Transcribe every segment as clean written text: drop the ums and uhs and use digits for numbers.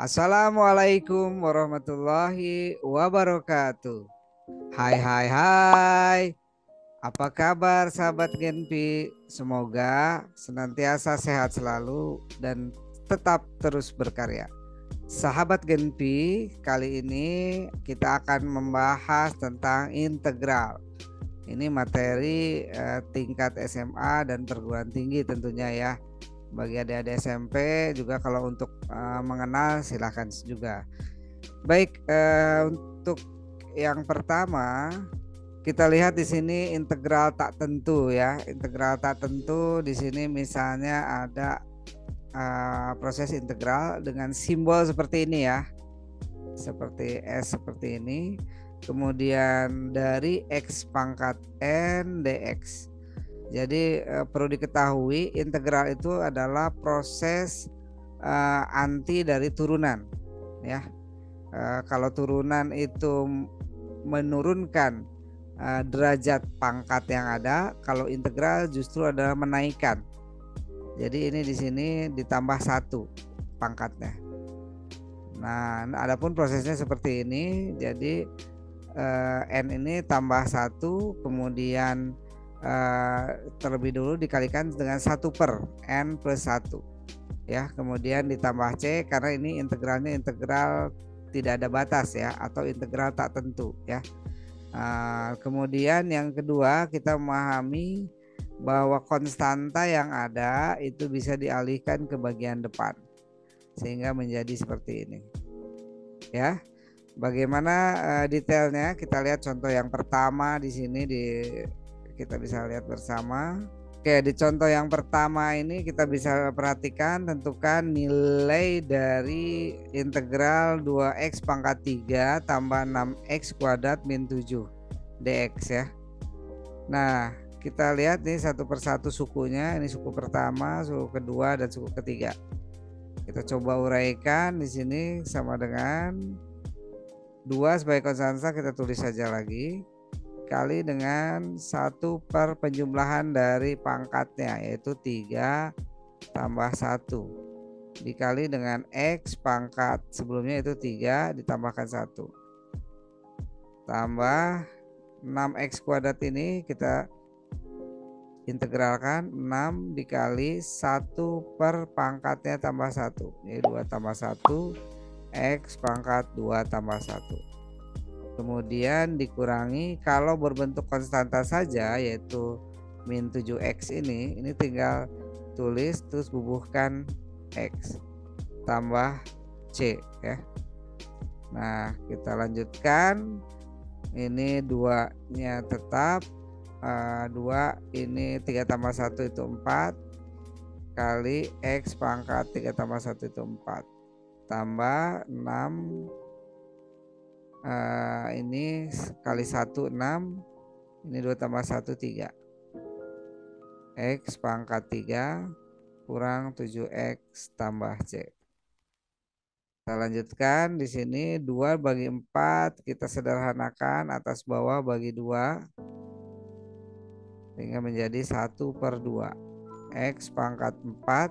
Assalamualaikum warahmatullahi wabarakatuh. Hai hai hai. Apa kabar sahabat Genpi? Semoga senantiasa sehat selalu dan tetap terus berkarya. Sahabat Genpi, kali ini kita akan membahas tentang integral. Ini materi tingkat SMA dan perguruan tinggi tentunya ya. Bagi adik-adik SMP juga kalau untuk mengenal silahkan juga. Baik, untuk yang pertama kita lihat di sini integral tak tentu ya. Integral tak tentu di sini misalnya ada proses integral dengan simbol seperti ini ya. Seperti S seperti ini. Kemudian dari X pangkat N dx. Jadi perlu diketahui integral itu adalah proses anti dari turunan ya. Kalau turunan itu menurunkan derajat pangkat yang ada, kalau integral justru adalah menaikkan. Jadi ini di sini ditambah 1 pangkatnya. Nah, adapun prosesnya seperti ini. Jadi N ini tambah 1, kemudian terlebih dulu dikalikan dengan 1/n plus 1 ya, kemudian ditambah C karena ini integralnya integral tidak ada batas ya, atau integral tak tentu ya. Kemudian yang kedua kita memahami bahwa konstanta yang ada itu bisa dialihkan ke bagian depan sehingga menjadi seperti ini ya. Bagaimana detailnya kita lihat contoh yang pertama di sini kita bisa lihat bersama. Oke, di contoh yang pertama ini kita bisa perhatikan, tentukan nilai dari integral 2x pangkat 3 tambah 6x kuadrat min 7 dx ya. Nah, kita lihat nih satu persatu sukunya. Ini suku pertama, suku kedua, dan suku ketiga. Kita coba uraikan di sini sama dengan 2 sebagai konstanta, kita tulis saja lagi, kali dengan 1 per penjumlahan dari pangkatnya yaitu 3 tambah 1 dikali dengan X pangkat sebelumnya itu 3 ditambahkan 1 tambah 6X kuadrat. Ini kita integralkan, 6 dikali 1 per pangkatnya tambah 1, jadi 2 tambah 1 X pangkat 2 tambah 1. Kemudian dikurangi, kalau berbentuk konstanta saja yaitu min 7x ini tinggal tulis terus bubuhkan X tambah C ya. Nah, kita lanjutkan. Ini 2-nya tetap 2, ini 3 tambah 1 itu 4 kali X pangkat 3 tambah 1 itu 4 tambah 6 ini kali 1 6, ini 2 tambah 1 3 X pangkat 3 kurang 7X tambah C. Kita lanjutkan di sini 2 bagi 4 kita sederhanakan, atas bawah bagi 2 sehingga menjadi 1/2 X pangkat 4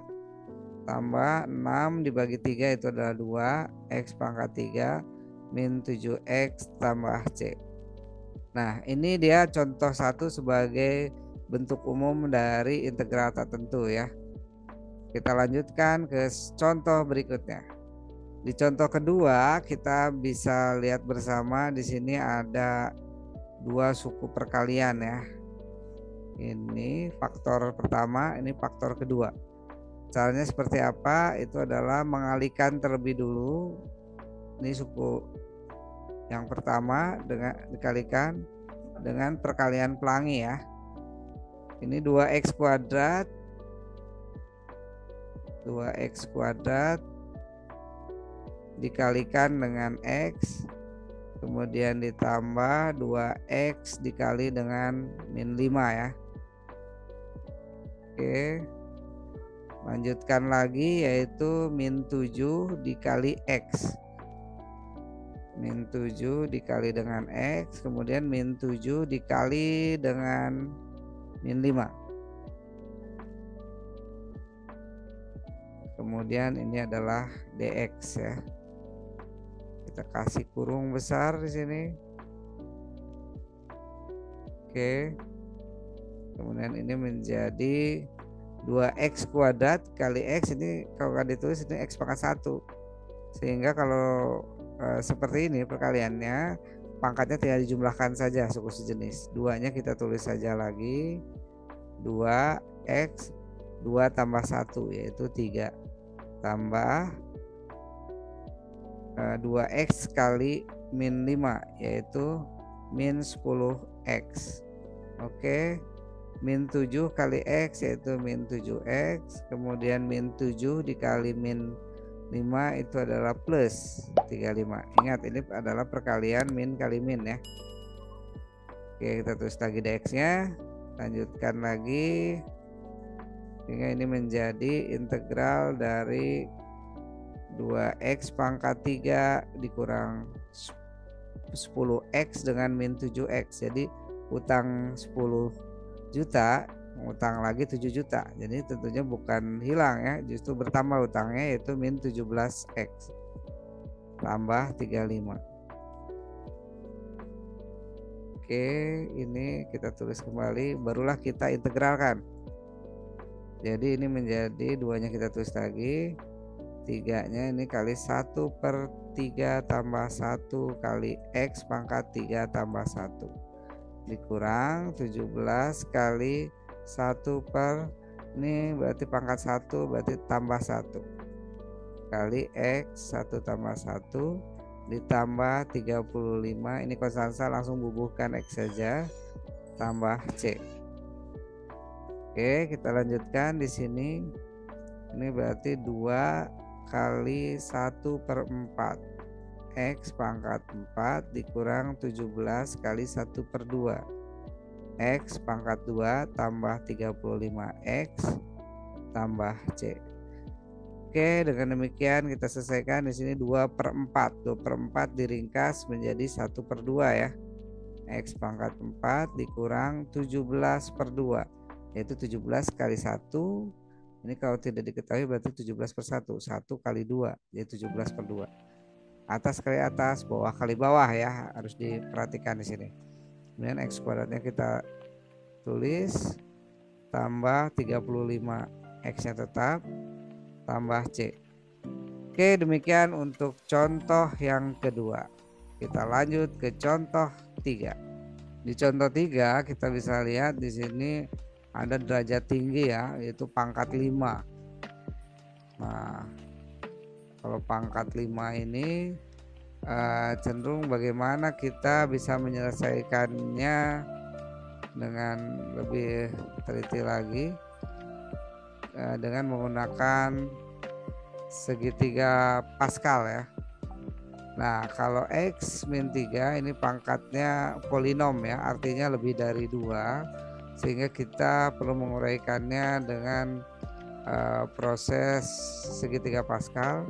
tambah 6 dibagi 3 itu adalah 2 X pangkat 3 min 7X tambah C. Nah, ini dia contoh 1 sebagai bentuk umum dari integral tak tentu ya. Kita lanjutkan ke contoh berikutnya. Di contoh kedua kita bisa lihat bersama di sini ada 2 suku perkalian ya. Ini faktor pertama, ini faktor kedua. Caranya seperti apa? Itu adalah mengalihkan terlebih dulu. Ini suku yang pertama dengan dikalikan dengan perkalian pelangi ya. Ini 2x kuadrat 2x kuadrat dikalikan dengan x, kemudian ditambah 2x dikali dengan min 5 ya. Oke, lanjutkan lagi yaitu min 7 dikali x, min 7 dikali dengan X, kemudian min 7 dikali dengan min 5. Kemudian ini adalah dx ya. kita kasih kurung besar di sini. Oke. Kemudian ini menjadi 2x kuadrat kali x, ini kalau kan ditulis ini x pangkat 1. Sehingga kalau seperti ini perkaliannya, pangkatnya tinggal dijumlahkan saja suku sejenis. 2-nya kita tulis saja lagi. 2x 2 tambah 1 yaitu 3 tambah 2x kali min 5 yaitu min 10x. Oke, min 7 kali x yaitu min 7x, kemudian min 7 dikali min 5 itu adalah plus 35. Ingat ini adalah perkalian min kali min ya. Oke, kita tulis lagi dx-nya, lanjutkan lagi sehingga ini menjadi integral dari 2x pangkat 3 dikurang 10x dengan min 7x. Jadi utang 10 juta, utang lagi 7 juta. Jadi tentunya bukan hilang ya, justru bertambah utangnya yaitu min 17x tambah 35. Oke, ini kita tulis kembali, barulah kita integralkan. Jadi ini menjadi 2-nya kita tulis lagi, 3-nya ini kali 1/3 tambah 1 kali x pangkat 3 tambah 1 dikurang 17 kali 1 per ini berarti pangkat 1 berarti tambah 1 kali x 1 tambah 1 ditambah 35, ini konstansa langsung bubuhkan x saja, tambah c. Oke, kita lanjutkan di sini. Ini berarti 2 kali 1/4 x pangkat 4 dikurang 17 kali 1/2 x pangkat 2 tambah 35x tambah c. Oke, dengan demikian kita selesaikan di sini 2/4. 2/4 diringkas menjadi 1/2 ya. X pangkat 4 dikurang 17/2 yaitu 17 kali 1. Ini kalau tidak diketahui berarti 17/1. 1 kali 2 yaitu 17/2. Atas kali atas, bawah kali bawah ya, harus diperhatikan di sini. Kemudian x kuadratnya kita tulis tambah 35, x-nya tetap tambah c. Oke, demikian untuk contoh yang kedua. Kita lanjut ke contoh 3. Di contoh 3 kita bisa lihat di sini ada derajat tinggi ya, yaitu pangkat 5. Nah, kalau pangkat 5 ini cenderung bagaimana kita bisa menyelesaikannya dengan lebih teliti lagi dengan menggunakan segitiga Pascal ya. Nah, kalau x min 3 ini pangkatnya polinom ya, artinya lebih dari 2, sehingga kita perlu menguraikannya dengan proses segitiga Pascal.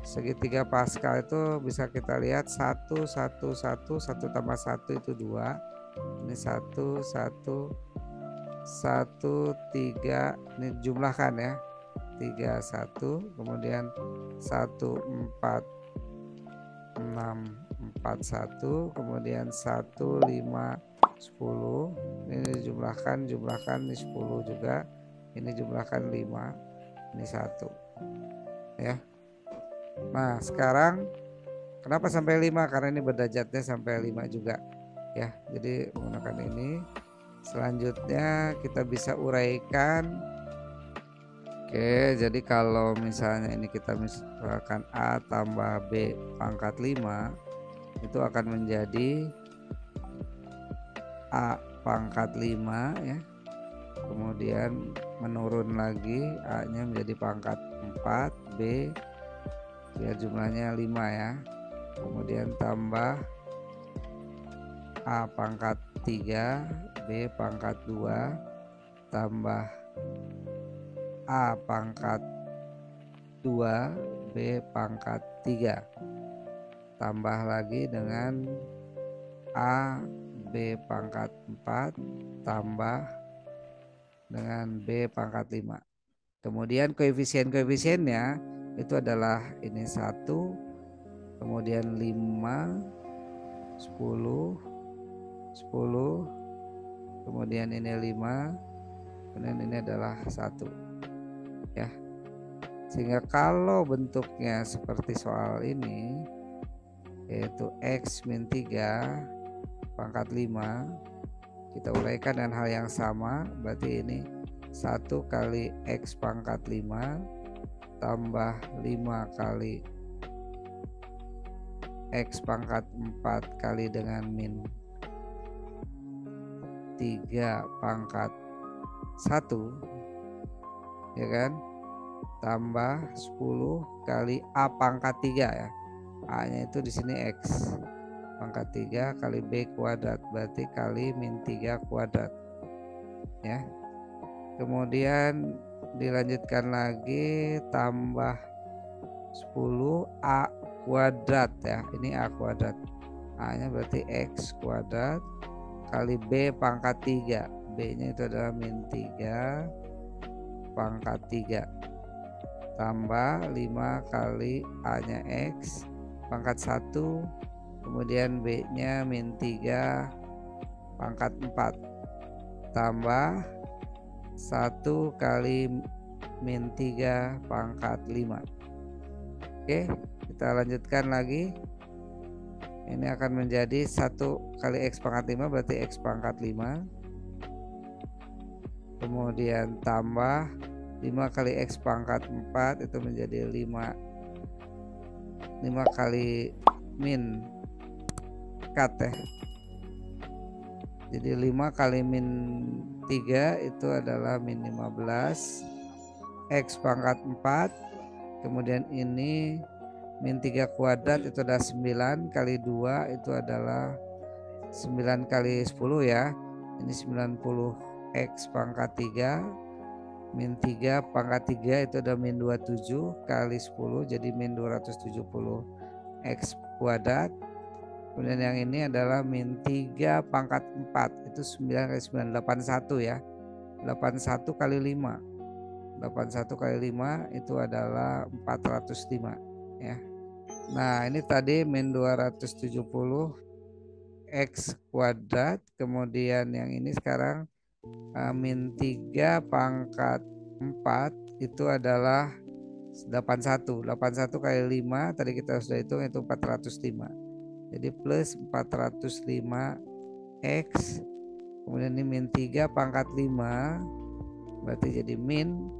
Segitiga Pascal itu bisa kita lihat 1 1 1 1 tambah 1 itu 2. Ini 1 1 1 3, ini jumlahkan ya. 3 1, kemudian 1 4 6 4 1, kemudian 1 5 10. Ini jumlahkan ini 10 juga. Ini jumlahkan 5. Ini 1. Ya. Nah, sekarang kenapa sampai 5? Karena ini berderajatnya sampai 5 juga. Ya, jadi menggunakan ini. Selanjutnya kita bisa uraikan. Oke, jadi kalau misalnya ini kita misalkan A tambah B pangkat 5, itu akan menjadi A pangkat 5 ya. Kemudian menurun lagi, A-nya menjadi pangkat 4, B biar jumlahnya 5 ya. Kemudian tambah A pangkat 3, B pangkat 2, tambah A pangkat 2, B pangkat 3. Tambah lagi dengan A, B pangkat 4, tambah dengan B pangkat 5. Kemudian koefisien-koefisiennya itu adalah ini 1, kemudian 5, 10, 10, kemudian ini 5, kemudian ini adalah 1 ya. Sehingga kalau bentuknya seperti soal ini, yaitu X min 3 pangkat 5, kita uraikan dengan hal yang sama, berarti ini 1 kali X pangkat 5 tambah 5 kali X pangkat 4 kali dengan min 3 pangkat 1 ya kan, tambah 10 kali A pangkat 3 ya. A nya itu di sini X pangkat 3 kali B kuadrat, berarti kali min 3 kuadrat ya. Kemudian dilanjutkan lagi tambah 10 A kuadrat ya, ini A kuadrat, A nya berarti X kuadrat kali B pangkat 3, B nya itu adalah min 3 pangkat 3 tambah 5 kali A nya X pangkat 1, kemudian B nya min 3 pangkat 4 tambah 1 kali min 3 pangkat 5. Oke, kita lanjutkan lagi. Ini akan menjadi 1 kali X pangkat 5 berarti X pangkat 5, kemudian tambah 5 kali X pangkat 4 itu menjadi 5 kali min 4 ya. Jadi 5 kali min 3 itu adalah min 15 X pangkat 4, kemudian ini min 3 kuadrat itu adalah 9 kali 2 itu adalah 9 kali 10 ya. Ini 90 X pangkat 3 min 3 pangkat 3 itu ada min 27 kali 10 jadi min 270 X kuadrat. Kemudian yang ini adalah min 3 pangkat 4 itu 9 kali 9 81 ya. 81 kali 5. 81 kali 5 itu adalah 405 ya. Nah, ini tadi min 270 X kuadrat, kemudian yang ini sekarang min 3 pangkat 4 itu adalah 81. 81 kali 5 tadi kita sudah hitung itu 405. Jadi plus 405 X, kemudian ini min 3 pangkat 5 berarti jadi min,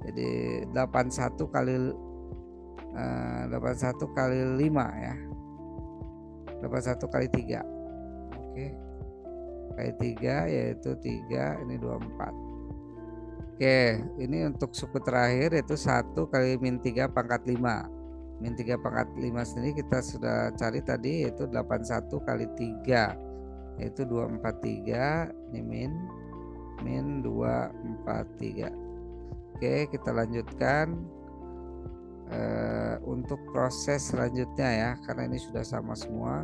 jadi 81 kali 81 kali 5 ya, 81 kali 3. Oke, kali 3 yaitu 3, ini 24. Oke, ini untuk suku terakhir yaitu 1 kali min 3 pangkat 5. Min 3 pangkat 5 sendiri kita sudah cari tadi, yaitu 81 kali 3 yaitu 243. Ini min 243. Oke, kita lanjutkan untuk proses selanjutnya ya, karena ini sudah sama semua,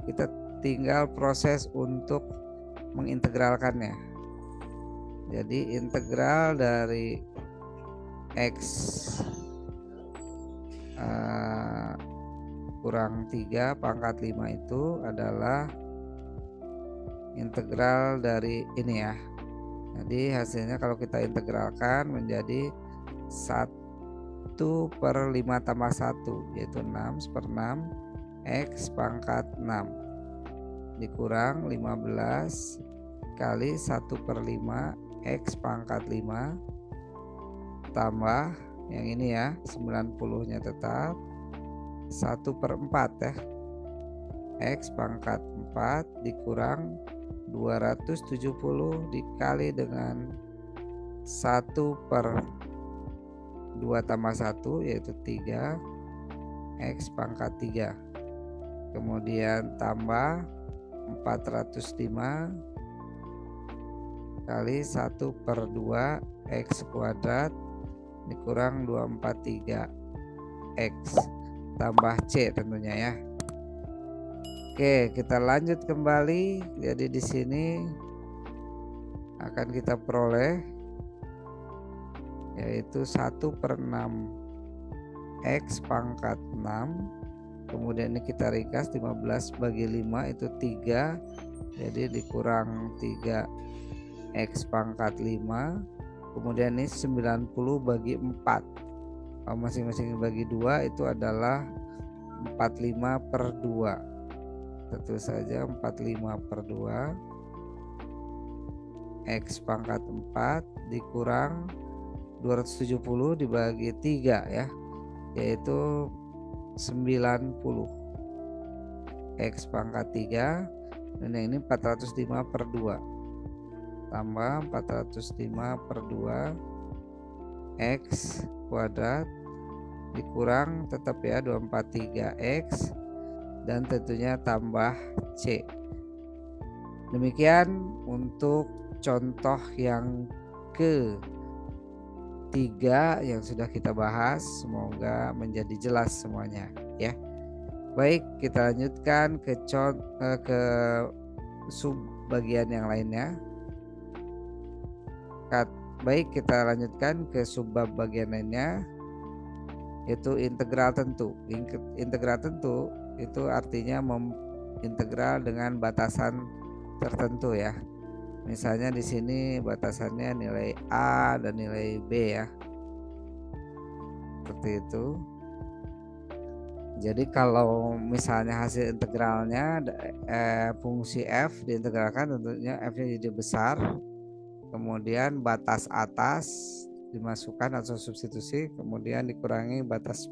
kita tinggal proses untuk mengintegralkannya. Jadi integral dari X kurang 3 pangkat 5 itu adalah integral dari ini ya. Jadi hasilnya kalau kita integralkan menjadi 1/5 tambah 1 yaitu 6/6 X pangkat 6 dikurang 15 kali 1/5 X pangkat 5 tambah yang ini ya 90 nya tetap 1/4 ya X pangkat 4 dikurang 270 dikali dengan 1/2 tambah 1 yaitu 3 X pangkat 3, kemudian tambah 405 kali 1/2 X kuadrat dikurang 243 X tambah C tentunya ya. Oke, kita lanjut kembali. Jadi di sini akan kita peroleh yaitu 1/6 X pangkat 6 kemudian ini kita ringkas, 15 bagi 5 itu 3, jadi dikurang 3 X pangkat 5, kemudian ini 90 bagi 4, masing-masing bagi 2 itu adalah 45 per 2, tentu saja 45 per 2 X pangkat 4 dikurang 270 dibagi 3 ya, yaitu 90 X pangkat 3, dan yang ini 405 per 2 tambah 405 per 2 X kuadrat dikurang tetap ya 243X, dan tentunya tambah C. Demikian untuk contoh yang ketiga yang sudah kita bahas, semoga menjadi jelas semuanya ya. Baik, kita lanjutkan ke sub bagian yang lainnya. Baik, kita lanjutkan ke subbab bagian lainnya, yaitu integral tentu. Integral tentu itu artinya integral dengan batasan tertentu ya. Misalnya di sini batasannya nilai A dan nilai B ya, seperti itu. Jadi kalau misalnya hasil integralnya fungsi f diintegralkan, tentunya f-nya jadi besar, kemudian batas atas dimasukkan atau substitusi, kemudian dikurangi batas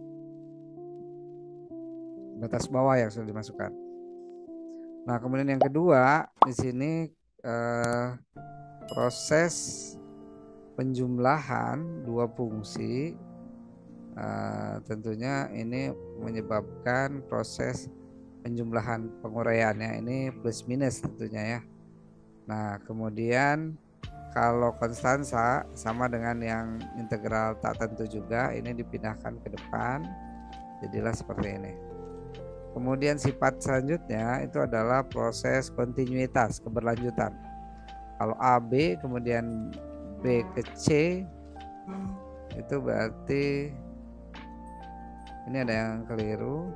bawah yang sudah dimasukkan. Nah, kemudian yang kedua di sini proses penjumlahan dua fungsi, tentunya ini menyebabkan proses penjumlahan penguraiannya ini plus minus tentunya ya. Nah, kemudian kalau konstansa sama dengan yang integral tak tentu juga, ini dipindahkan ke depan, jadilah seperti ini. Kemudian sifat selanjutnya itu adalah proses kontinuitas, keberlanjutan. Kalau AB kemudian B ke C, itu berarti ini ada yang keliru.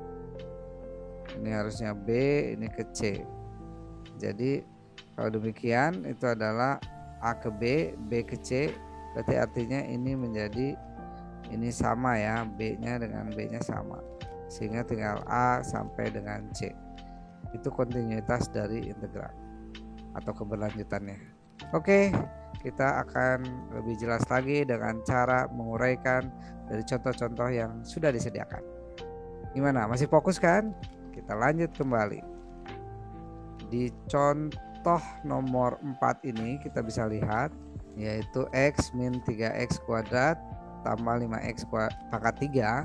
Ini harusnya B, ini ke C. Jadi kalau demikian itu adalah A ke B, B ke C, berarti artinya ini menjadi ini sama ya, B-nya dengan B-nya sama, sehingga tinggal A sampai dengan C. Itu kontinuitas dari integral atau keberlanjutannya. Oke, kita akan lebih jelas lagi dengan cara menguraikan dari contoh-contoh yang sudah disediakan. Gimana? Masih fokus kan? Kita lanjut kembali. Di contoh nomor 4 ini kita bisa lihat, yaitu X min 3X kuadrat tambah 5X pangkat 3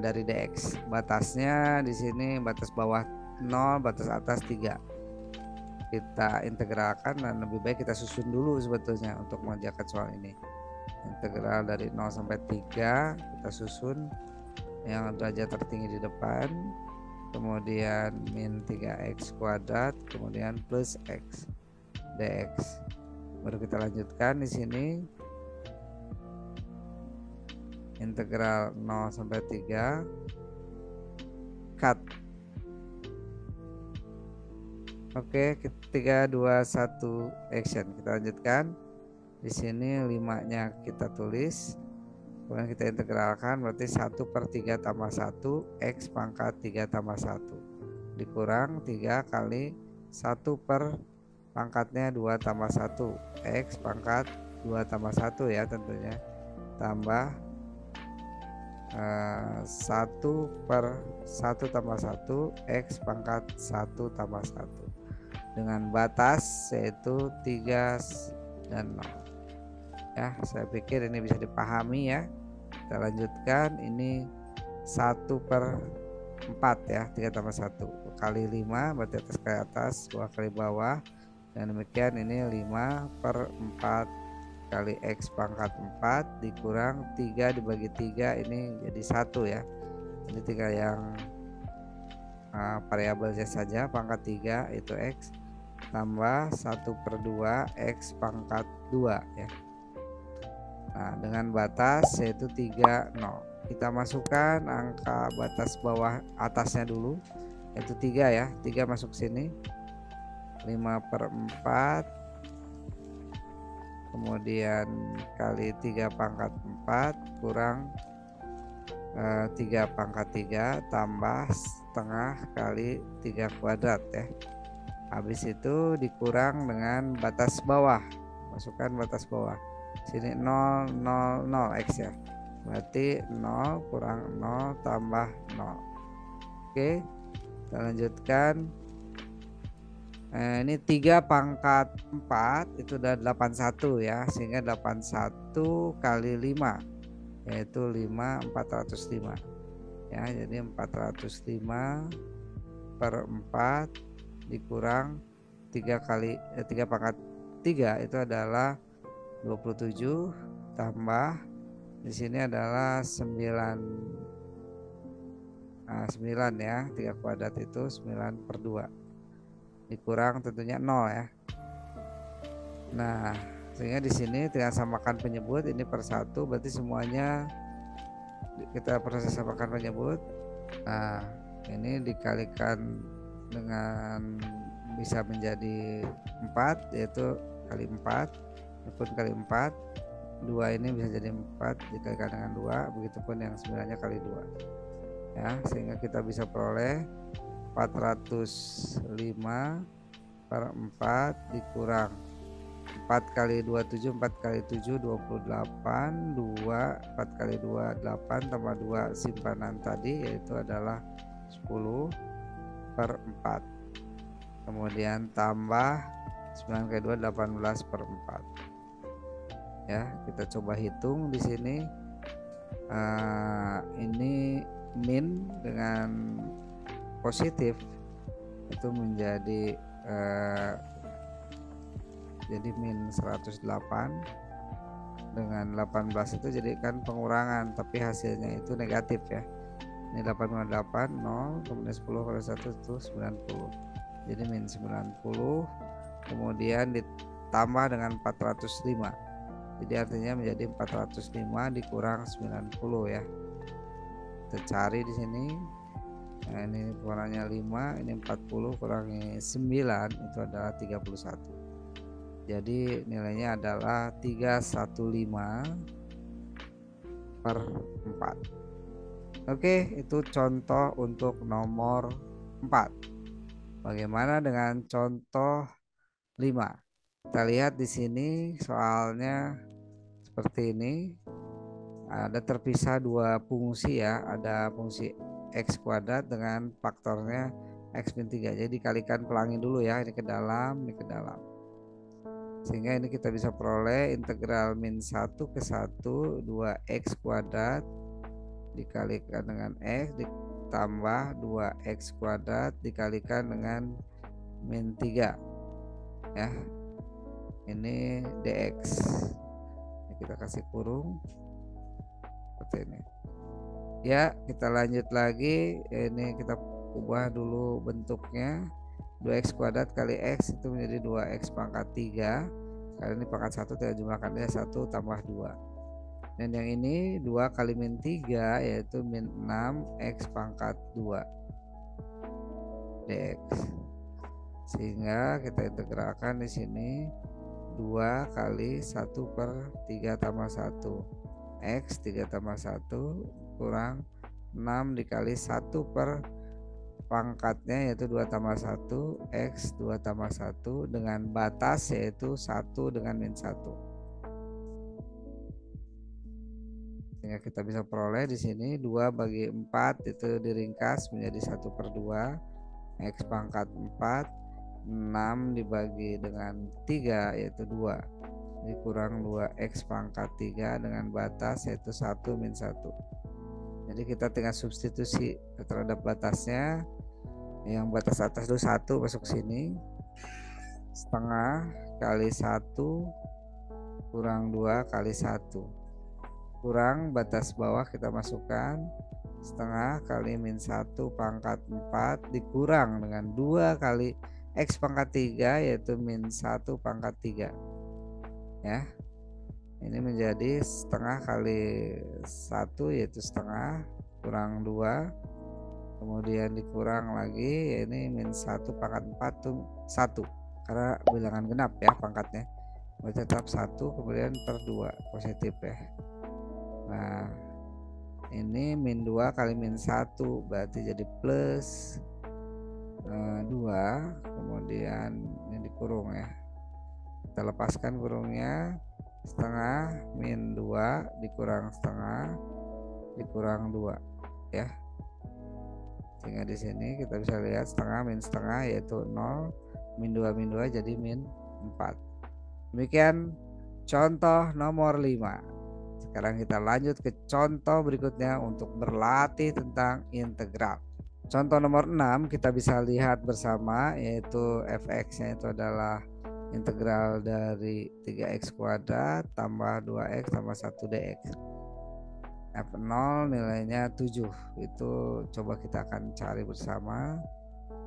dari DX. Batasnya di sini batas bawah 0, batas atas 3. Kita integralkan, dan lebih baik kita susun dulu sebetulnya untuk mengerjakan soal ini. Integral dari 0 sampai 3 kita susun, yang derajat tertinggi di depan, kemudian min 3X kuadrat, kemudian plus X dx. Baru kita lanjutkan di sini integral 0 sampai 3 cut. Oke, 3 2 1 action. Kita lanjutkan. Di sini 5-nya kita tulis, kemudian kita integralkan, berarti 1/3 tambah 1 X pangkat 3 tambah 1 dikurang 3 kali 1 per pangkatnya 2 tambah 1 X pangkat 2 tambah 1 ya tentunya, tambah 1 per 1 tambah 1 X pangkat 1 tambah 1 dengan batas yaitu 3 dan 0 ya. Saya pikir ini bisa dipahami ya. Kita lanjutkan, ini 1/4 ya, 3 tambah 1 kali 5 berarti atas kali atas, 2 kali bawah, dan demikian ini 5/4 kali X pangkat 4 dikurang 3 dibagi 3, ini jadi 1 ya. Jadi tinggal yang variabelnya saja, pangkat 3 itu X tambah 1/2 X pangkat 2 ya. Nah, dengan batas yaitu 3, 0. kita masukkan angka batas bawah atasnya dulu, yaitu 3 ya. 3 masuk sini, 5/4, kemudian kali 3/4 kurang 3/3 tambah setengah kali 3 kuadrat ya. Habis itu dikurang dengan batas bawah, masukkan batas bawah. Sini 0, 0, 0 X ya. Berarti 0 kurang 0 tambah 0. Oke, kita lanjutkan. Ini 3/4 itu udah 81 ya, sehingga 81 kali 5 yaitu 405 ya. Jadi 405/4 dikurang 3/3 itu adalah 27 tambah di sini adalah 9 ya. 3 kuadrat itu 9/2 dikurang tentunya 0 ya. Nah, sehingga di sini tinggal samakan penyebut ini per 1, berarti semuanya kita proses samakan penyebut. Nah, ini dikalikan dengan bisa menjadi 4, yaitu kali 4, pun kali 4, 2 ini bisa jadi 4 dikalikan dengan 2, begitupun yang 9-nya kali 2 ya, sehingga kita bisa peroleh 405/4 dikurang 4 kali 2 7, 4 kali 7 28, 2 4 kali 2 8 tambah 2 simpanan tadi yaitu adalah 10/4, kemudian tambah 9 kali 2 18/4 ya. Kita coba hitung di sini. Ini min dengan positif itu menjadi jadi min 108 dengan 18 itu jadikan pengurangan, tapi hasilnya itu negatif ya. Ini 8,8 0, kemudian 10 kali 1 itu 90, jadi min 90, kemudian ditambah dengan 405, jadi artinya menjadi 405 dikurang 90 ya. Kita cari di sini. Nah, ini kurangnya 5, ini 40 kurangi 9 itu adalah 31. Jadi nilainya adalah 315/4. Oke, itu contoh untuk nomor 4. Bagaimana dengan contoh 5? Kita lihat di sini soalnya seperti ini. Ada terpisah dua fungsi ya, ada fungsi X kuadrat dengan faktornya X min 3. Jadi dikalikan pelangi dulu ya, ini ke dalam, ini ke dalam. Sehingga ini kita bisa peroleh integral min 1 ke 1 2x kuadrat dikalikan dengan X ditambah 2x kuadrat dikalikan dengan min 3 ya. Ini dx. Kita kasih kurung seperti ini ya. Kita lanjut lagi, ini kita ubah dulu bentuknya. 2x kuadrat kali x itu menjadi 2x pangkat 3, kali ini pangkat 1 tinggal jumlahkannya 1 tambah 2, dan yang ini 2 kali min 3 yaitu min 6x pangkat 2 dx, sehingga kita integralkan di sini 2 kali 1/3 tambah 1 X 3 tambah 1 kurang 6 dikali 1 per pangkatnya yaitu 2 tambah 1 X 2 tambah 1 dengan batas yaitu 1 dengan min 1, sehingga kita bisa peroleh di sini 2 bagi 4 itu diringkas menjadi 1/2 X pangkat 4, 6 dibagi dengan 3 yaitu 2 dikurang 2x pangkat 3 dengan batas yaitu 1 min 1. Jadi kita tinggal substitusi terhadap batasnya. Yang batas atas itu 1 masuk sini, setengah kali 1 kurang 2 kali 1 kurang batas bawah kita masukkan setengah kali min 1 pangkat 4 dikurang dengan 2 kali x pangkat 3 yaitu min 1 pangkat 3 ya. Ini menjadi setengah kali 1 yaitu setengah, kurang 2, kemudian dikurang lagi, ini min 1 pangkat 4 tuh 1, karena bilangan genap ya pangkatnya, berarti tetap 1 kemudian per 2 positif ya. Nah ini min 2 kali min 1 berarti jadi plus 2, kemudian ini dikurung ya, kita lepaskan kurungnya, setengah min 2 dikurang setengah dikurang 2 ya, sehingga di sini kita bisa lihat setengah min setengah yaitu 0, min 2 jadi min 4. Demikian contoh nomor 5. Sekarang kita lanjut ke contoh berikutnya untuk berlatih tentang integral. Contoh nomor 6 kita bisa lihat bersama, yaitu fx-nya itu adalah integral dari 3x kuadrat tambah 2x tambah 1 dx. F0 nilainya 7. Itu coba kita akan cari bersama.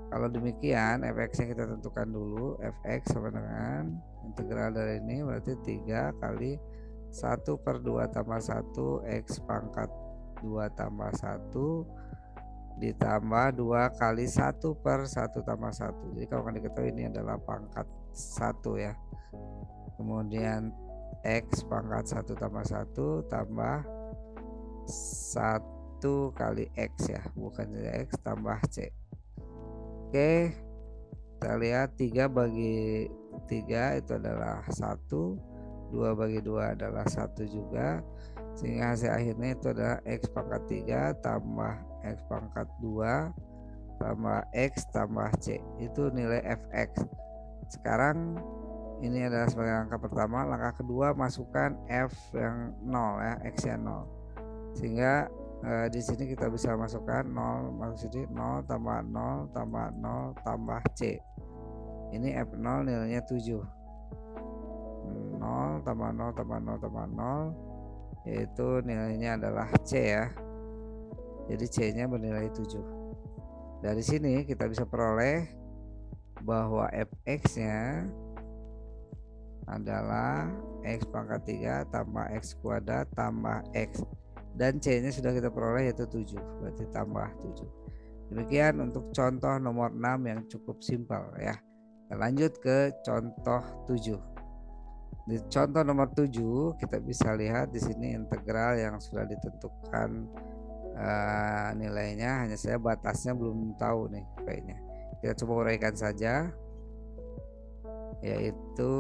Kalau demikian fx-nya kita tentukan dulu. Fx sama dengan integral dari ini berarti 3 kali 1 per 2 tambah 1 x pangkat 2 tambah 1 ditambah 2 kali 1 per 1 tambah 1. Jadi kalau kan diketahui ini adalah pangkat 1 ya. Kemudian x pangkat 1 tambah 1 tambah 1 kali x ya, bukan x tambah c. Oke, kita lihat 3 bagi 3 itu adalah 1, 2 bagi 2 adalah 1 juga, sehingga hasil akhirnya itu adalah x pangkat 3 tambah x pangkat 2 tambah x tambah c. Itu nilai fx. Sekarang ini adalah sebagai langkah pertama. Langkah kedua, masukkan f yang 0 ya, x nya 0, sehingga di sini kita bisa masukkan 0, maksudnya 0 tambah 0 tambah 0 tambah c. Ini f0 nilainya 7. 0 tambah 0 tambah 0 tambah 0, yaitu nilainya adalah c ya. Jadi c nya bernilai 7. Dari sini kita bisa peroleh bahwa fx nya adalah x pangkat 3 tambah x kuadrat tambah x, dan c nya sudah kita peroleh yaitu 7, berarti tambah 7. Demikian untuk contoh nomor 6 yang cukup simpel ya. Kita lanjut ke contoh 7. Di contoh nomor 7 kita bisa lihat di sini integral yang sudah ditentukan nilainya, hanya saya batasnya belum tahu nih kayaknya. Kita coba uraikan saja, yaitu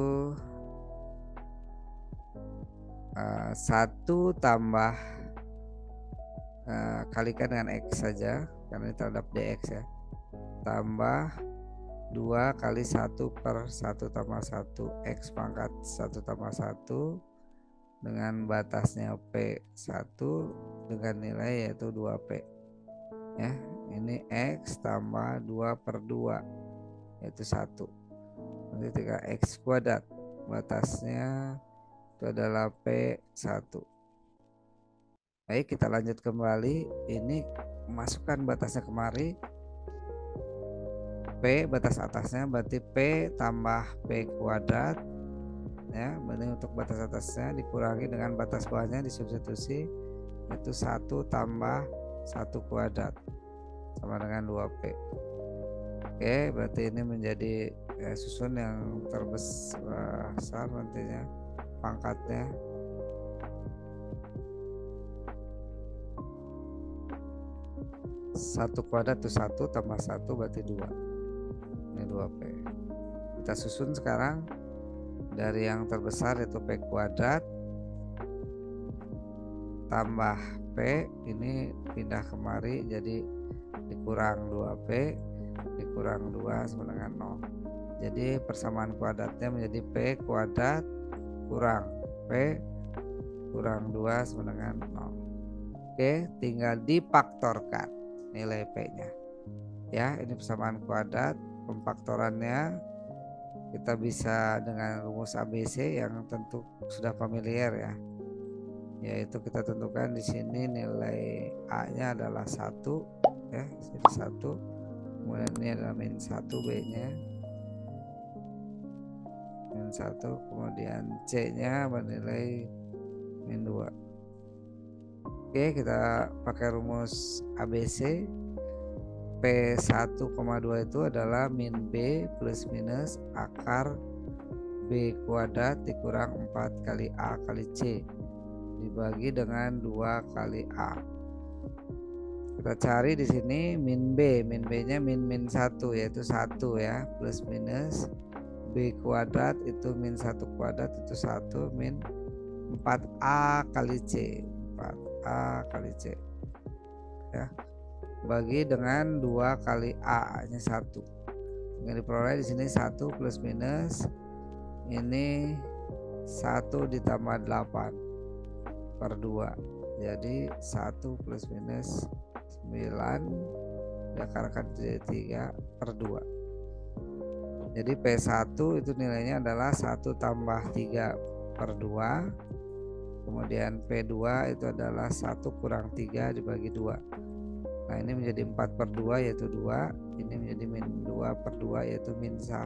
1 tambah kalikan dengan x saja karena ini terhadap dx ya, tambah 2 kali 1 per 1 tambah 1 x pangkat 1 tambah 1 dengan batasnya P1 dengan nilai yaitu 2P ya. Ini x tambah 2 per 2 yaitu 1, nanti 3x kuadrat, batasnya itu adalah P1. Baik, kita lanjut kembali. Ini masukkan batasnya kemari, P batas atasnya berarti P tambah P kuadrat ya, berarti untuk batas atasnya dikurangi dengan batas bawahnya disubstitusi, itu 1 tambah 1 kuadrat sama dengan 2P. Oke, berarti ini menjadi susun yang terbesar nantinya pangkatnya. Satu kuadrat itu 1 tambah 1 berarti 2. Ini 2P. Kita susun sekarang dari yang terbesar itu P kuadrat tambah P, ini pindah kemari jadi dikurang 2P dikurang 2 sama dengan 0. Jadi persamaan kuadratnya menjadi P kuadrat kurang P kurang 2 sama dengan 0. Oke, tinggal difaktorkan nilai P-nya. Ya, ini persamaan kuadrat, pemfaktorannya kita bisa dengan rumus ABC yang tentu sudah familiar ya. Yaitu kita tentukan di sini nilai A-nya adalah 1 ya, jadi 1. Kemudian ini adalah min 1 B-nya. Min 1, kemudian C-nya bernilai min 2. Oke, kita pakai rumus ABC. P1,2 itu adalah min B plus minus akar B kuadrat dikurang 4 kali A kali C dibagi dengan 2 kali A. Kita cari di sini min B. Min B-nya min 1 yaitu 1 ya, plus minus B kuadrat itu min 1 kuadrat itu 1 min 4A kali C. 4A kali C. Ya. Bagi dengan 2 kali A-nya 1. Yang diperoleh di sini 1 plus minus ini 1 ditambah 8 per 2, jadi 1 plus minus 9 diakarkan jadi 3 per 2. Jadi P1 itu nilainya adalah 1 tambah 3 per 2. Kemudian P2 itu adalah 1 kurang 3 dibagi 2. Nah ini menjadi 4 per 2 yaitu 2. Ini menjadi min 2 per 2 yaitu min 1.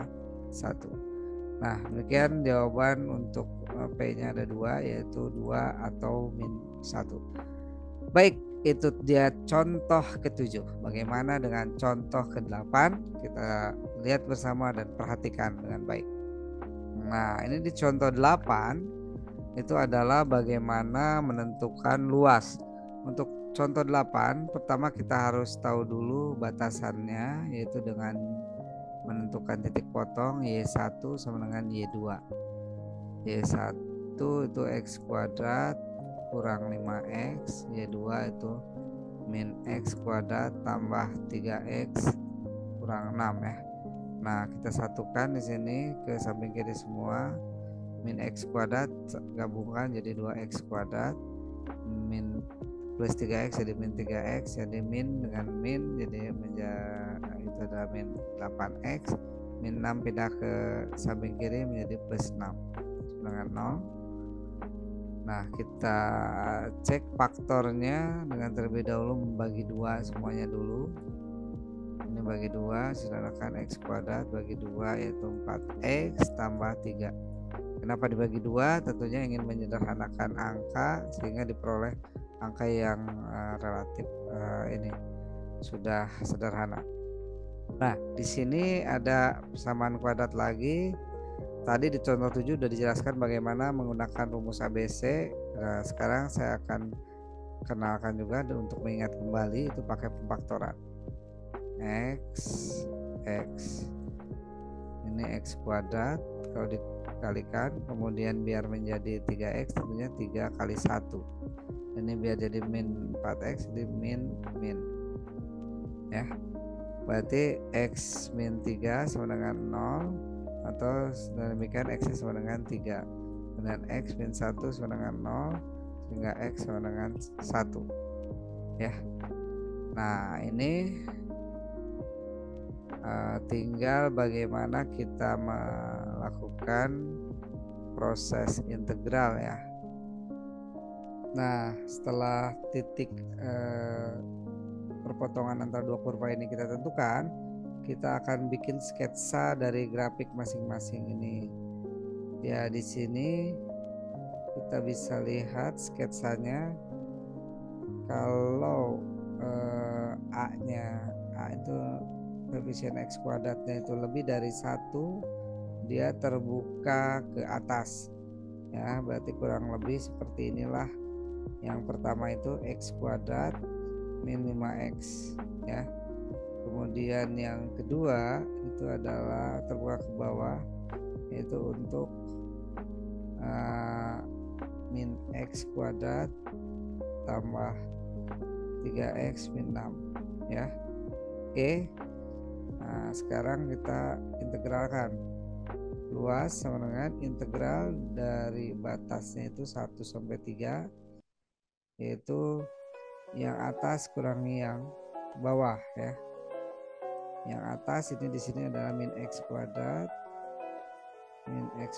Nah demikian jawaban untuk P nya ada 2 yaitu 2 atau min 1. Baik, itu dia contoh ke-7. Bagaimana dengan contoh ke-8? Kita lihat bersama dan perhatikan dengan baik. Nah ini di contoh 8 itu adalah bagaimana menentukan luas. Untuk contoh 8 pertama kita harus tahu dulu batasannya, yaitu dengan menentukan titik potong Y1 sama dengan Y2. Y1 itu X kuadrat kurang 5X, Y2 itu min X kuadrat tambah 3X kurang 6 ya. Nah kita satukan di sini ke samping kiri semua. Min X kuadrat gabungkan jadi 2X kuadrat, min plus 3X jadi min 3X, jadi min dengan min jadi itu adalah min 8X, min 6 pindah ke samping kiri menjadi plus 6 dengan 0. Nah kita cek faktornya dengan terlebih dahulu membagi 2 semuanya dulu. Ini bagi 2, silakan X kuadrat bagi 2 yaitu 4X tambah 3. Kenapa dibagi 2? Tentunya ingin menyederhanakan angka sehingga diperoleh angka yang relatif ini sudah sederhana. Nah, di sini ada persamaan kuadrat lagi. Tadi di contoh 7 sudah dijelaskan bagaimana menggunakan rumus ABC. Nah, sekarang saya akan kenalkan juga untuk mengingat kembali itu pakai pemfaktoran. X ini X kuadrat kalau dikalikan, kemudian biar menjadi 3X tentunya 3 kali 1. Ini biar jadi min 4X jadi min ya. Berarti X min 3 sama dengan 0, atau demikian X sama dengan 3. Kemudian X min 1 sama dengan 0 sehingga X sama dengan 1 ya. Nah ini tinggal bagaimana kita melakukan proses integral ya. Nah setelah titik perpotongan antara dua kurva ini kita tentukan, kita akan bikin sketsa dari grafik masing-masing ini. Ya di sini kita bisa lihat sketsanya. Kalau A itu koefisien X kuadratnya itu lebih dari 1, dia terbuka ke atas ya, berarti kurang lebih seperti inilah. Yang pertama itu X kuadrat min 5X ya. Kemudian yang kedua itu adalah terbuka ke bawah, yaitu untuk min X kuadrat tambah 3X min 6 ya. Oke. Nah sekarang kita integralkan. Luas sama dengan integral dari batasnya itu 1 sampai 3, yaitu yang atas kurangi yang bawah ya. Yang atas ini di sini adalah min X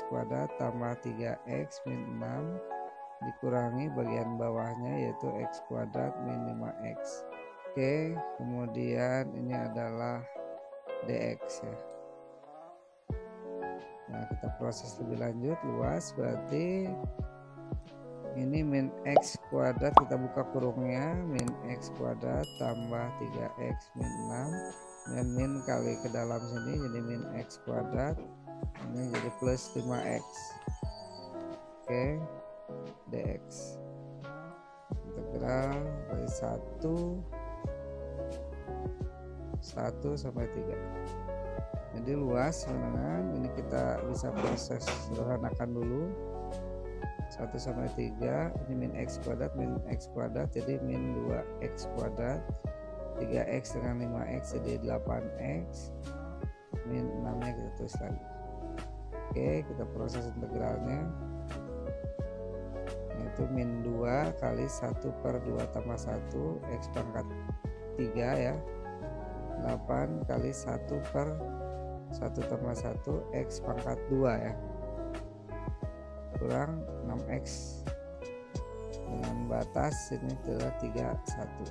kuadrat tambah 3X min 6 dikurangi bagian bawahnya yaitu X kuadrat min 5X. Oke, kemudian ini adalah dx ya. Nah kita proses lebih lanjut. Luas berarti ini min x kuadrat, kita buka kurungnya, min x kuadrat tambah 3x min 6, dan min kali ke dalam sini jadi min x kuadrat, ini jadi plus 5x. Oke, dx integral dari 1 sampai 3. Jadi luas dengan ini kita bisa proses sederhanakan dulu. 1 sampai 3 ini min x kuadrat jadi min 2x kuadrat, 3x dengan 5x jadi 8x, min 6 nya kita tulis lagi. Oke, kita proses integralnya, yaitu min 2 kali 1 per 2 tambah 1 x pangkat 3 ya, 8 kali 1 per 1 tambah 1 x pangkat 2 ya, kurang 6x, dengan batas ini adalah 31.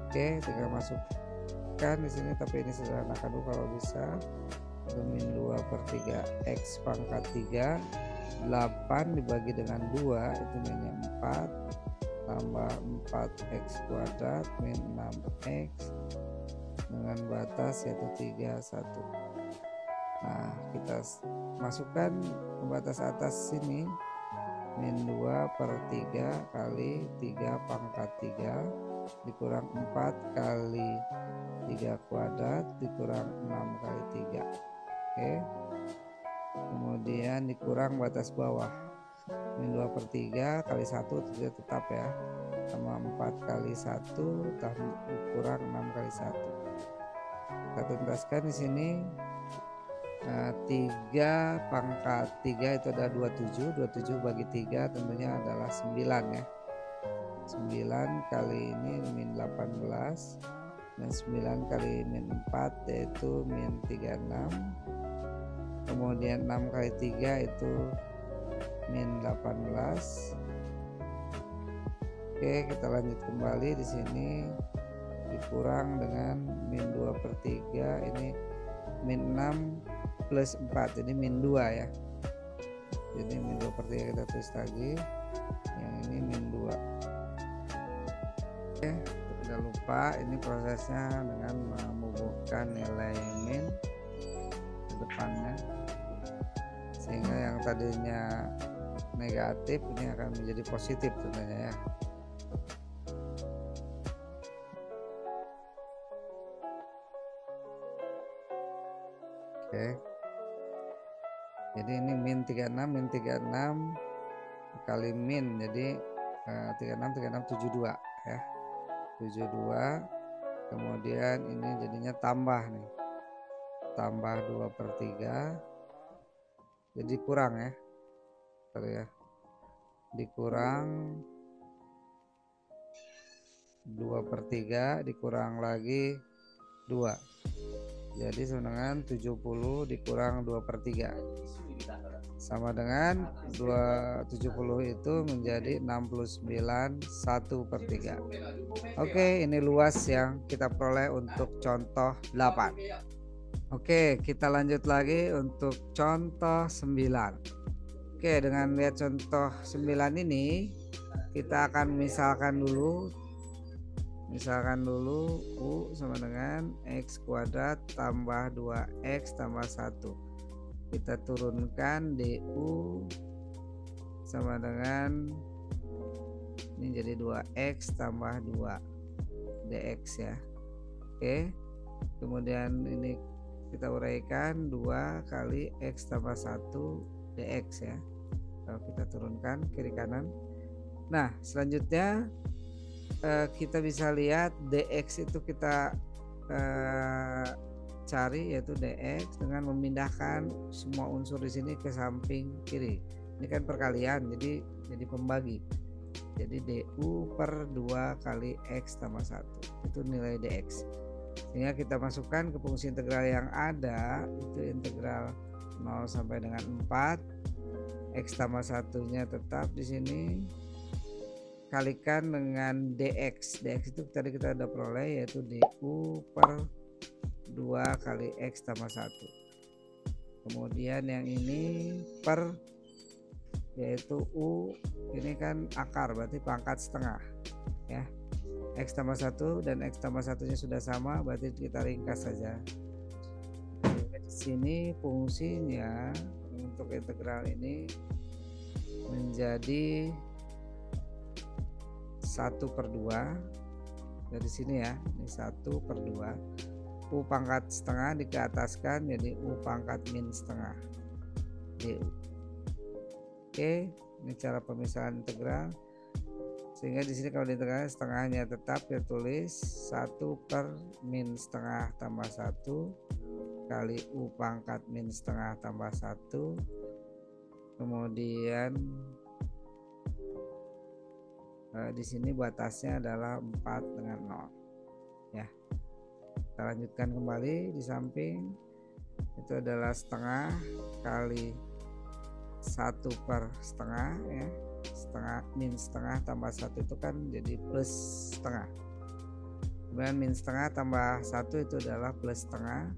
Oke, tinggal masukkan di sini, tapi ini sederhanakan dulu kalau bisa. Min 2 per 3 x pangkat 3, 8 dibagi dengan 2 itu minnya 4, tambah 4x kuadrat min 6x, dengan batas yaitu 31. Nah, kita masukkan ke batas atas sini, min 2 per 3 kali 3 pangkat 3 dikurang 4 kali 3 kuadrat dikurang 6 kali 3. Oke, kemudian dikurang batas bawah, min 2 per 3 kali 1 tetap ya, sama 4 kali 1 tambah kurang 6 kali 1. Kita tuntaskan di sini. 3 pangkat 3 itu ada 27, 27 bagi 3 tentunya adalah 9 ya. 9 kali ini min 18, dan 9 kali min 4 yaitu min 36, kemudian 6 kali 3 itu min 18. Oke, kita lanjut kembali di sini, dikurang dengan min 2 per 3 ini min 6 plus 4 jadi min 2 ya, jadi min 2 per 3 kita tulis lagi, yang ini min 2. Oke, tidak lupa ini prosesnya dengan membubuhkan nilai min ke depannya, sehingga yang tadinya negatif ini akan menjadi positif tentunya ya. Oke, jadi ini min 36 kali min, jadi 36 72 ya, 72, kemudian ini jadinya tambah nih, tambah 2 per 3 jadi kurang ya, sorry ya, dikurang 2 per 3 dikurang lagi 2, jadi sama dengan 70 dikurang 2 per 3 sama dengan 270 itu menjadi 69 1 per 3. Oke, ini luas yang kita peroleh untuk contoh 8. Oke, kita lanjut lagi untuk contoh 9. Oke, dengan lihat contoh 9 ini kita akan misalkan dulu U sama dengan x kuadrat tambah 2x tambah 1. Kita turunkan du sama dengan ini jadi 2x tambah 2 dx ya. Oke, kemudian ini kita uraikan 2 kali x tambah 1 dx ya, kalau kita turunkan kiri kanan. Nah, selanjutnya kita bisa lihat dx itu kita cari, yaitu dx dengan memindahkan semua unsur di sini ke samping kiri. Ini kan perkalian, jadi pembagi. Jadi du per 2 kali x tambah 1 itu nilai dx. Sehingga kita masukkan ke fungsi integral yang ada, itu integral 0 sampai dengan 4, x tambah 1-nya tetap di sini, kalikan dengan dx. Dx itu tadi kita udah peroleh, yaitu du per 2 kali x tambah 1. Kemudian yang ini per yaitu U ini kan akar, berarti pangkat setengah ya. X tambah 1 dan X tambah satunya sudah sama, berarti kita ringkas saja. Di sini fungsinya untuk integral ini menjadi 1/2 dari sini ya, ini 1/2. U pangkat setengah dikeataskan jadi U pangkat min setengah du. Oke, ini cara pemisahan integral. Sehingga di sini kalau diintegralkan setengahnya tetap ya, tulis 1/min setengah tambah 1 kali U pangkat min setengah tambah 1, kemudian di sini batasnya adalah 4 dengan 0 ya. Kita lanjutkan kembali di samping, itu adalah setengah kali 1/setengah ya, setengah min setengah tambah 1 itu kan jadi plus setengah, kemudian min setengah tambah 1 itu adalah plus setengah,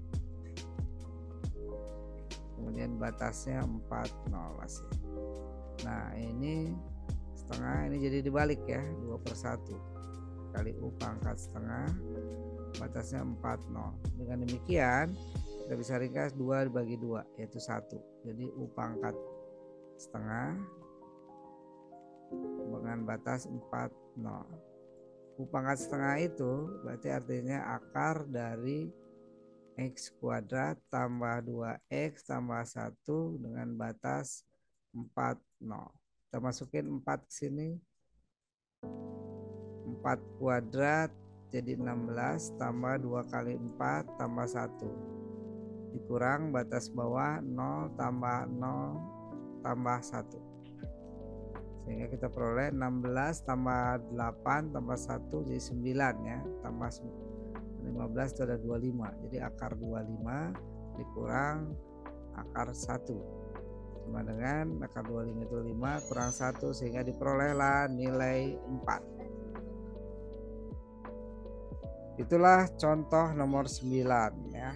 kemudian batasnya 4/0 masih. Nah ini setengah ini jadi dibalik ya, 2/1 kali U pangkat setengah, batasnya 4/0. Dengan demikian kita bisa ringkas 2 dibagi 2 yaitu 1, jadi U pangkat setengah dengan batas 4/0. U pangkat setengah itu berarti artinya akar dari X kuadrat tambah 2X tambah 1 dengan batas 4/0. Kita masukin 4 ke sini, 4 kuadrat jadi 16 tambah 2 kali 4 tambah 1 dikurang batas bawah 0 tambah 0 tambah 1, sehingga kita peroleh 16 tambah 8 tambah 1 jadi 9 ya, tambah 15 itu ada 25, jadi akar 25 dikurang akar 1 sama dengan akar 25 itu 5 kurang 1, sehingga diperolehlah nilai 4. Itulah contoh nomor 9 ya.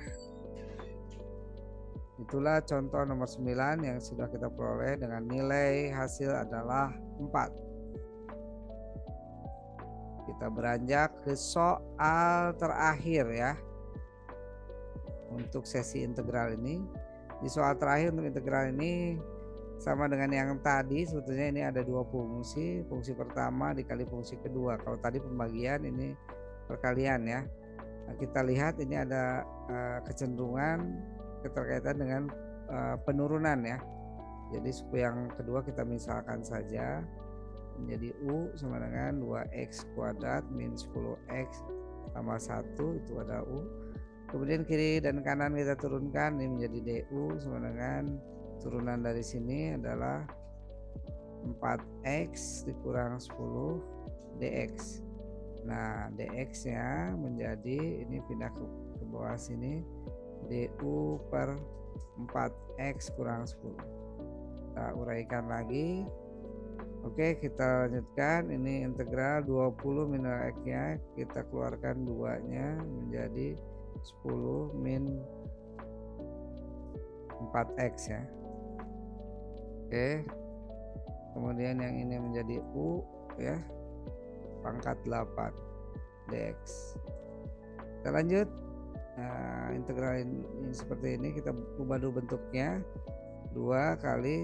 Itulah contoh nomor 9 yang sudah kita peroleh dengan nilai hasil adalah 4. Kita beranjak ke soal terakhir ya untuk sesi integral ini. Di soal terakhir untuk integral ini sama dengan yang tadi, sebetulnya ini ada dua fungsi. Fungsi pertama dikali fungsi kedua. Kalau tadi pembagian, ini perkalian ya. Nah, kita lihat ini ada kecenderungan keterkaitan dengan penurunan ya. Jadi suku yang kedua kita misalkan saja menjadi U sama dengan 2X kuadrat min 10X tambah 1, itu ada U. Kemudian kiri dan kanan kita turunkan, ini menjadi DU sama dengan turunan dari sini adalah 4X dikurang 10 DX. Nah DX nya menjadi, ini pindah ke bawah sini, DU per 4X kurang 10. Kita uraikan lagi. Oke, kita lanjutkan. Ini integral 20 min X nya kita keluarkan 2 nya menjadi 10 min 4X ya. Oke, kemudian yang ini menjadi U ya, pangkat 8 dx. Kita lanjut. Nah, integral ini seperti ini, kita ubah dulu bentuknya, 2 kali,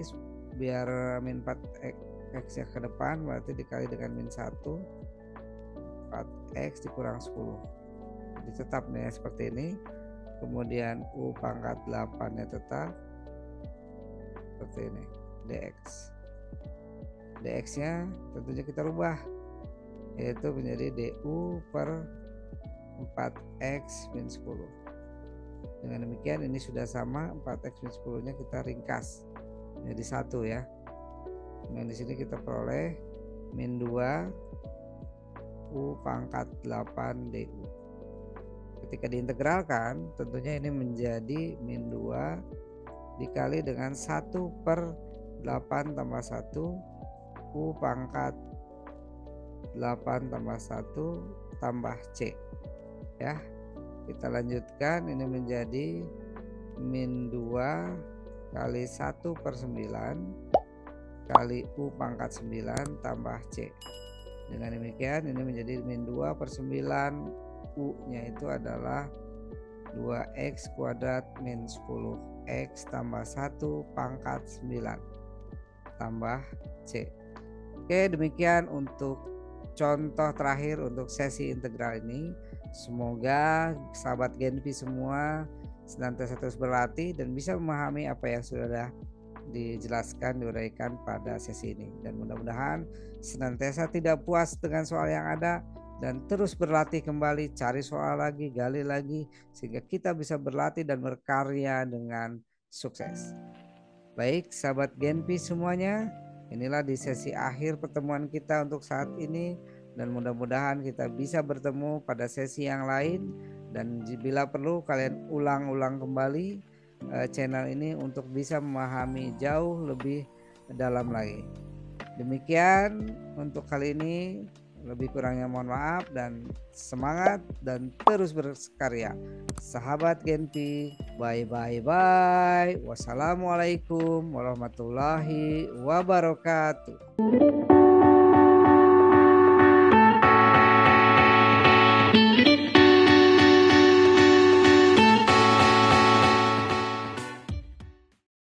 biar min 4x nya ke depan berarti dikali dengan min 1, 4x dikurang 10. Jadi tetap nih seperti ini. Kemudian U pangkat 8 nya tetap seperti ini, dx. Dx nya tentunya kita rubah, yaitu menjadi du per 4x min 10. Dengan demikian ini sudah sama, 4x min 10 nya kita ringkas menjadi 1 ya. Dengan di sini kita peroleh min 2 U pangkat 8 du. Ketika diintegralkan tentunya ini menjadi min 2 dikali dengan 1/8 tambah 1 U pangkat 8 tambah 1 tambah C ya. Kita lanjutkan, ini menjadi min 2 kali 1/9 kali U pangkat 9 tambah C. Dengan demikian ini menjadi min 2 per 9, U nya itu adalah 2x kuadrat min 10x tambah 1 pangkat 9 tambah C. Oke, demikian untuk contoh terakhir untuk sesi integral ini. Semoga sahabat Genpi semua senantiasa terus berlatih dan bisa memahami apa yang sudah dijelaskan, diuraikan pada sesi ini. Dan mudah-mudahan senantiasa tidak puas dengan soal yang ada dan terus berlatih kembali, cari soal lagi, gali lagi, sehingga kita bisa berlatih dan berkarya dengan sukses. Baik sahabat Genpi semuanya, inilah di sesi akhir pertemuan kita untuk saat ini, dan mudah-mudahan kita bisa bertemu pada sesi yang lain. Dan bila perlu kalian ulang-ulang kembali channel ini untuk bisa memahami jauh lebih dalam lagi. Demikian untuk kali ini, lebih kurangnya mohon maaf, dan semangat dan terus berkarya. Sahabat Genpi, bye bye bye. Wassalamualaikum warahmatullahi wabarakatuh.